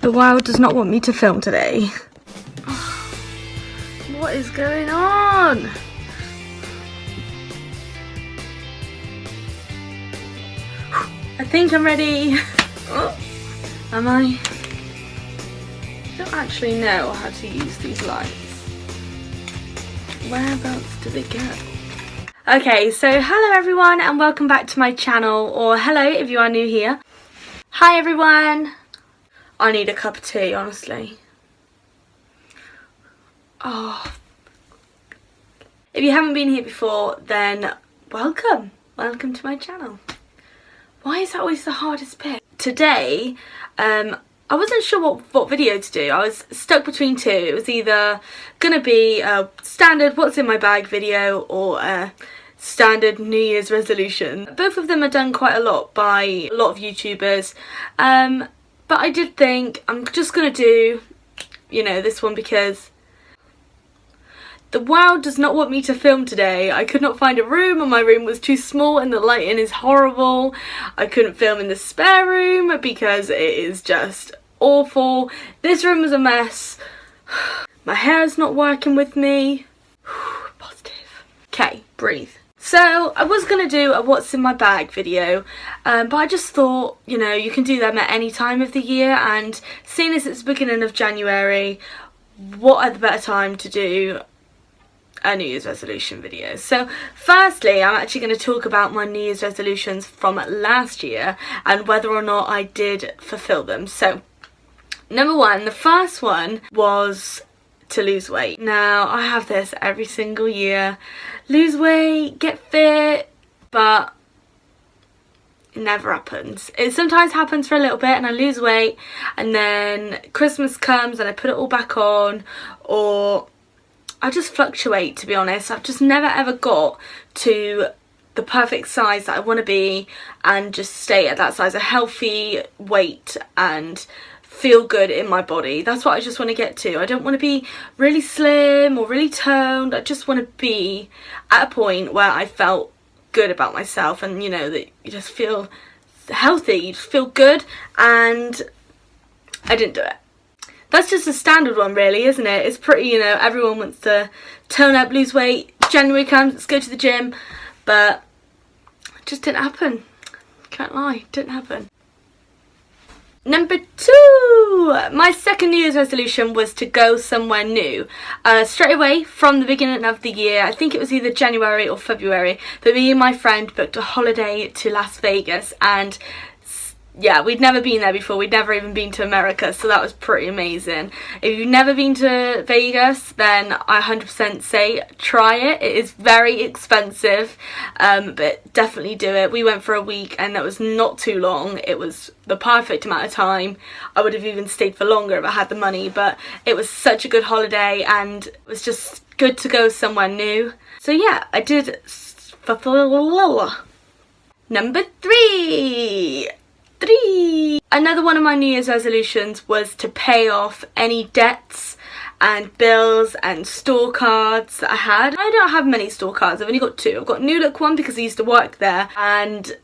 The world does not want me to film today. What is going on? I think I'm ready. Am I? I don't actually know how to use these lights. Whereabouts do they go? Okay, so hello everyone and welcome back to my channel, or hello if you are new here. Hi everyone. I need a cup of tea, honestly. Oh. If you haven't been here before, then welcome. Welcome to my channel. Why is that always the hardest bit? Today, I wasn't sure what video to do. I was stuck between two. It was either gonna be a standard what's in my bag video or a standard New Year's resolution. Both of them are done quite a lot by a lot of YouTubers. But I did think I'm just gonna do, you know, this one because the world does not want me to film today. I could not find a room and my room was too small and the lighting is horrible. I couldn't film in the spare room because it is just awful. This room was a mess. My hair's not working with me. Positive. Okay, breathe. So I was going to do a what's in my bag video, but I just thought, you know, you can do them at any time of the year, and seeing as it's the beginning of January, what other better time to do a New Year's resolution video. So firstly, I'm actually going to talk about my New Year's resolutions from last year and whether or not I did fulfill them. So number one, the first one was to lose weight. Now I have this every single year. Lose weight, get fit, but it never happens. It sometimes happens for a little bit and I lose weight and then Christmas comes and I put it all back on, or I just fluctuate, to be honest. I've just never ever got to the perfect size that I want to be and just stay at that size, a healthy weight and feel good in my body. That's what I just want to get to. I don't want to be really slim or really toned. I just want to be at a point where I felt good about myself and, you know, that you just feel healthy, you just feel good, and I didn't do it. That's just a standard one really, isn't it? It's pretty, you know, everyone wants to tone up, lose weight. January comes, let's go to the gym, but it just didn't happen. Can't lie, didn't happen. Number two, my second New Year's resolution was to go somewhere new. Straight away from the beginning of the year, I think it was either January or February, but me and my friend booked a holiday to Las Vegas, and yeah, we'd never been there before. We'd never even been to America, so that was pretty amazing. If you've never been to Vegas, then I 100% say try it. It is very expensive, but definitely do it. We went for a week and that was not too long. It was the perfect amount of time. I would have even stayed for longer if I had the money, but it was such a good holiday and it was just good to go somewhere new. So yeah, I did. Number three. Another one of my New Year's resolutions was to pay off any debts and bills and store cards that I had. I don't have many store cards, I've only got two. I've got New Look one because I used to work there, and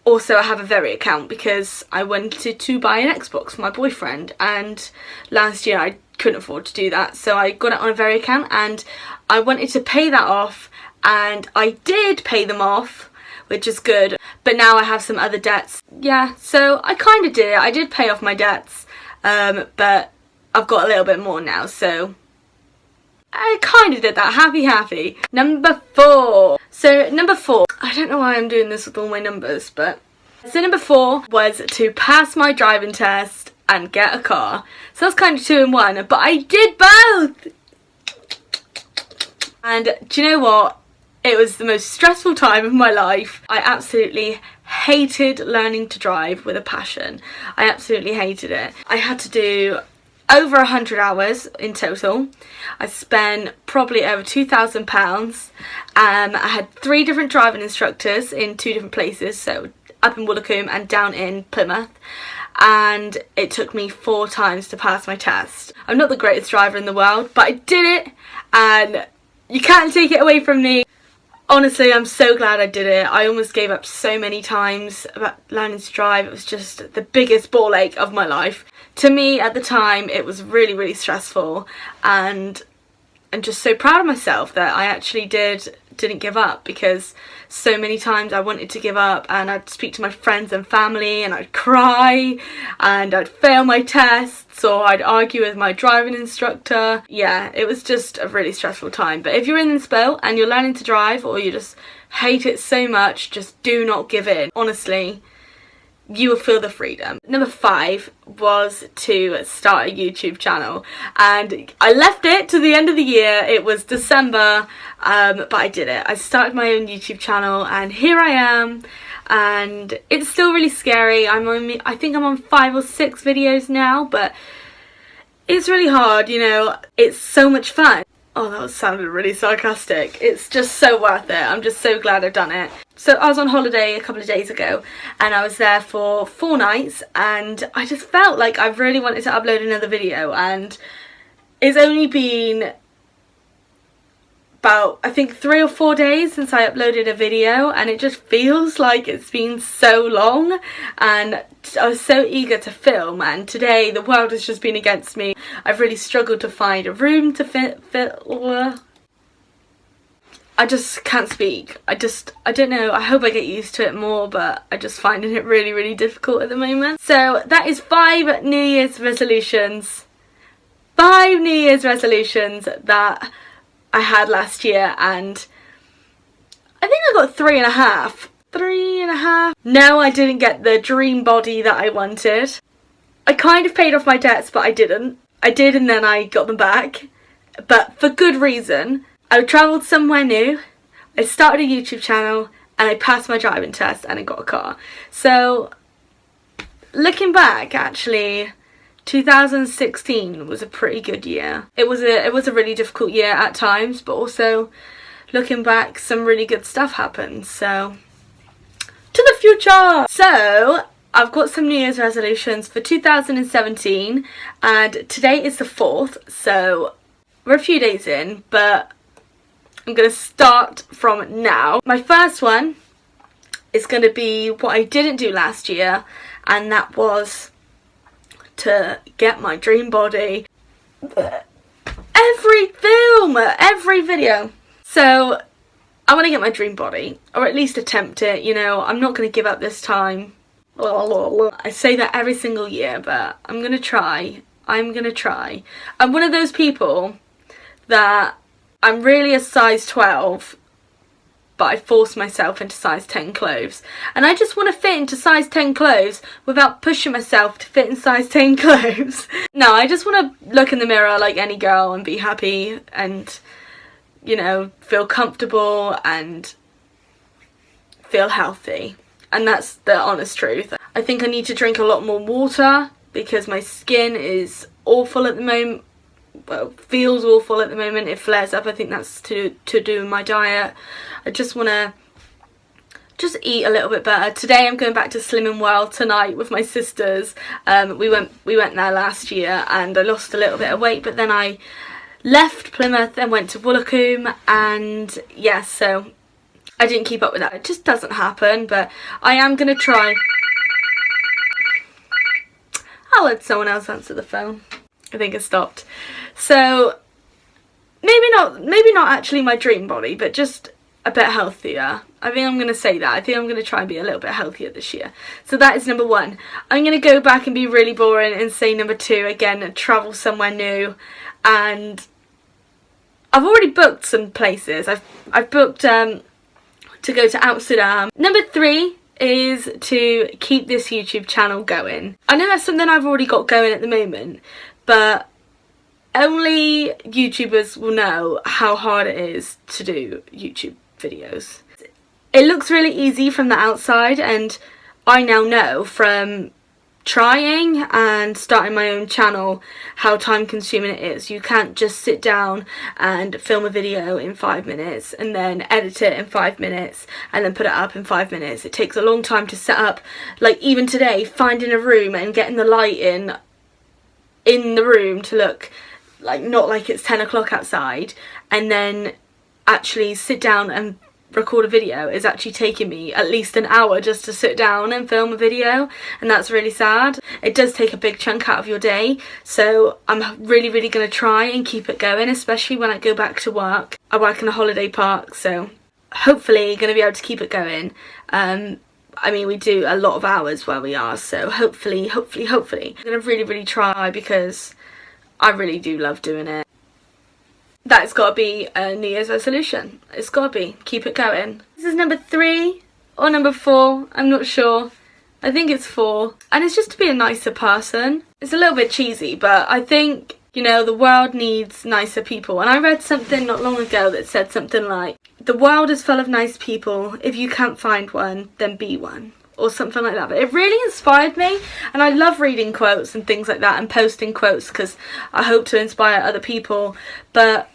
also I have a Very account because I wanted to buy an Xbox for my boyfriend, and last year I couldn't afford to do that, so I got it on a Very account and I wanted to pay that off, and I did pay them off, which is good, but now I have some other debts. Yeah, so I kind of did it. I did pay off my debts, but I've got a little bit more now, so I kind of did that. Happy. Number four. So number four, I don't know why I'm doing this with all my numbers, but so number four was to pass my driving test and get a car. So that's kind of two in one, but I did both. And do you know what? It was the most stressful time of my life. I absolutely hated learning to drive with a passion. I absolutely hated it. I had to do over 100 hours in total. I spent probably over £2,000. I had 3 different driving instructors in 2 different places, so up in Woolacombe and down in Plymouth. And it took me 4 times to pass my test. I'm not the greatest driver in the world, but I did it, and you can't take it away from me. Honestly, I'm so glad I did it. I almost gave up so many times about learning to drive. It was just the biggest ball ache of my life. to me at the time it was really, really stressful, and I'm just so proud of myself that I actually didn't give up, because so many times I wanted to give up, and I'd speak to my friends and family and I'd cry and I'd fail my tests, or I'd argue with my driving instructor. Yeah, it was just a really stressful time. But if you're in this boat and you're learning to drive, or you just hate it so much, just do not give in. Honestly, you will feel the freedom. Number 5 was to start a YouTube channel, and I left it to the end of the year. It was December, but I did it. I started my own YouTube channel, and here I am, and it's still really scary. I think I'm on 5 or 6 videos now, but it's really hard, you know. It's so much fun. Oh, that sounded really sarcastic. It's just so worth it. I'm just so glad I've done it. So I was on holiday a couple of days ago, and I was there for 4 nights, and I just felt like I really wanted to upload another video, and it's only been about, I think, 3 or 4 days since I uploaded a video, and it just feels like it's been so long, and I was so eager to film, and today the world has just been against me. I've really struggled to find a room to fit. I just can't speak. I don't know, I hope I get used to it more, but I just finding it really, really difficult at the moment. So that is 5 New Year's resolutions. 5 New Year's resolutions that I had last year, and I think I got 3.5. 3.5. No, I didn't get the dream body that I wanted. I kind of paid off my debts, but I didn't. I did, and then I got them back, but for good reason. I travelled somewhere new, I started a YouTube channel, and I passed my driving test, and I got a car. So looking back, actually, 2016 was a pretty good year. It was a really difficult year at times, but also looking back, some really good stuff happened. So to the future. So I've got some New Year's resolutions for 2017, and today is the 4th, so we're a few days in, but I'm going to start from now. My first one is going to be what I didn't do last year, and that was to get my dream body. Every film, every video. So I want to get my dream body, or at least attempt it, you know. I'm not going to give up this time. I say that every single year, but I'm going to try. I'm going to try. I'm one of those people that I'm really a size 12, but I force myself into size 10 clothes. And I just want to fit into size 10 clothes without pushing myself to fit in size 10 clothes. No, I just want to look in the mirror like any girl and be happy and, you know, feel comfortable and feel healthy. And that's the honest truth. I think I need to drink a lot more water because my skin is awful at the moment. Well, feels awful at the moment. It flares up. I think that's to do with my diet. I just want to just eat a little bit better. Today I'm going back to Slimming World tonight with my sisters. We went there last year, and I lost a little bit of weight, but then I left Plymouth and went to Woolacombe, and yeah, so I didn't keep up with that. It just doesn't happen, but I am going to try. I'll let someone else answer the phone. I think it stopped. So maybe not actually my dream body, but just a bit healthier. I think I'm going to say that. I think I'm going to try and be a little bit healthier this year. So that is number 1. I'm going to go back and be really boring and say number 2 again, travel somewhere new. And I've already booked some places. I've booked to go to Amsterdam. Number 3 is to keep this YouTube channel going. I know that's something I've already got going at the moment, but only YouTubers will know how hard it is to do YouTube videos. It looks really easy from the outside, and I now know from trying and starting my own channel how time consuming it is. You can't just sit down and film a video in 5 minutes and then edit it in 5 minutes and then put it up in 5 minutes. It takes a long time to set up. Like even today, finding a room and getting the light in the room to look like not like it's 10 o'clock outside, and then actually sit down and record a video is actually taking me at least an hour just to sit down and film a video, and that's really sad. It does take a big chunk out of your day, so I'm really going to try and keep it going, especially when I go back to work. I work in a holiday park, so hopefully going to be able to keep it going. I mean, we do a lot of hours where we are, so hopefully I'm going to really try, because I really do love doing it. That's got to be a New Year's resolution. It's got to be. Keep it going. This is number 3 or number 4. I'm not sure. I think it's 4. And it's just to be a nicer person. It's a little bit cheesy, but I think, you know, the world needs nicer people. And I read something not long ago that said something like, the world is full of nice people. If you can't find one, then be one. Or something like that. But it really inspired me, and I love reading quotes and things like that and posting quotes because I hope to inspire other people. But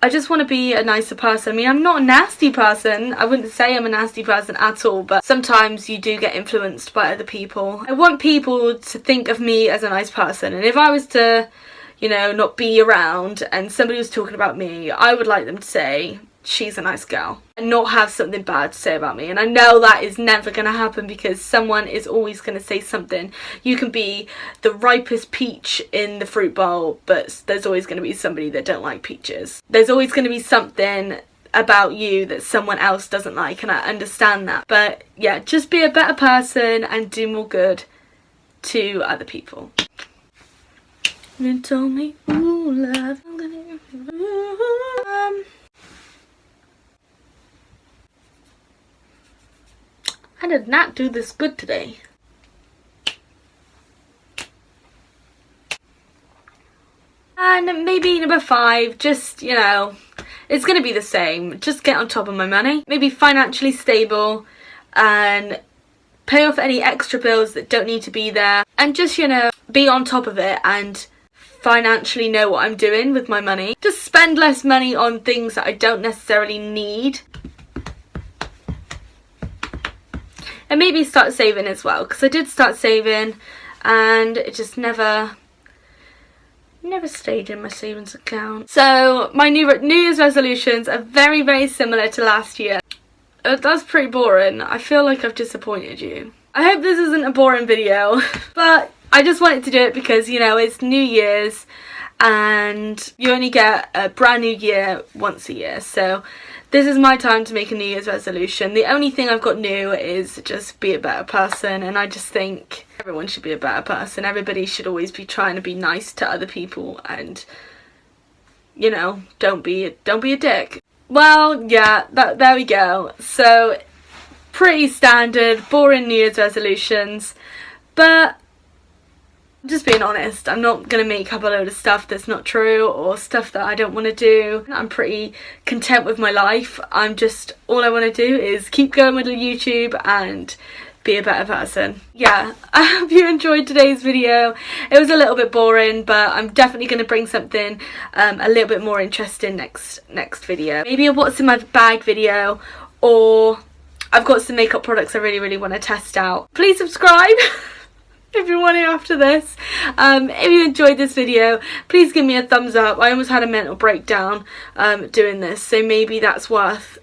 I just want to be a nicer person. I mean, I'm not a nasty person. I wouldn't say I'm a nasty person at all, but sometimes you do get influenced by other people. I want people to think of me as a nice person, and if I was to, you know, not be around and somebody was talking about me, I would like them to say, she's a nice girl, and not have something bad to say about me. And I know that is never going to happen, because someone is always going to say something. You can be the ripest peach in the fruit bowl, but there's always going to be somebody that don't like peaches. There's always going to be something about you that someone else doesn't like, and I understand that. But yeah, just be a better person and do more good to other people. You told me, ooh, love, I'm gonna I did not do this good today. And maybe number 5, just, you know, it's going to be the same. Just get on top of my money. Maybe financially stable and pay off any extra bills that don't need to be there. And just, you know, be on top of it and financially know what I'm doing with my money. Just spend less money on things that I don't necessarily need. And maybe start saving as well, because I did start saving and it just never stayed in my savings account. So my New Year's resolutions are very similar to last year. That's pretty boring. I feel like I've disappointed you. I hope this isn't a boring video, but I just wanted to do it because, you know, it's New Year's and you only get a brand new year once a year. So this is my time to make a New Year's resolution. The only thing I've got new is just be a better person, and I just think everyone should be a better person. Everybody should always be trying to be nice to other people and, you know, don't be a dick. Well, yeah, there we go. So, pretty standard, boring New Year's resolutions, but just being honest, I'm not going to make up a load of stuff that's not true or stuff that I don't want to do. I'm pretty content with my life. All I want to do is keep going with the YouTube and be a better person. Yeah, I hope you enjoyed today's video. It was a little bit boring, but I'm definitely going to bring something a little bit more interesting next video. Maybe a what's in my bag video, or I've got some makeup products I really want to test out. Please subscribe if you're wanting after this. If you enjoyed this video, please give me a thumbs up. I almost had a mental breakdown doing this, so maybe that's worth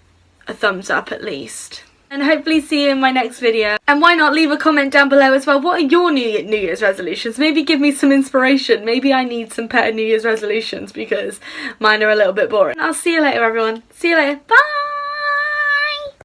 a thumbs up at least. And hopefully see you in my next video. And why not leave a comment down below as well. What are your New Year's resolutions? Maybe give me some inspiration. Maybe I need some better New Year's resolutions because mine are a little bit boring. I'll see you later, everyone. See you later. Bye!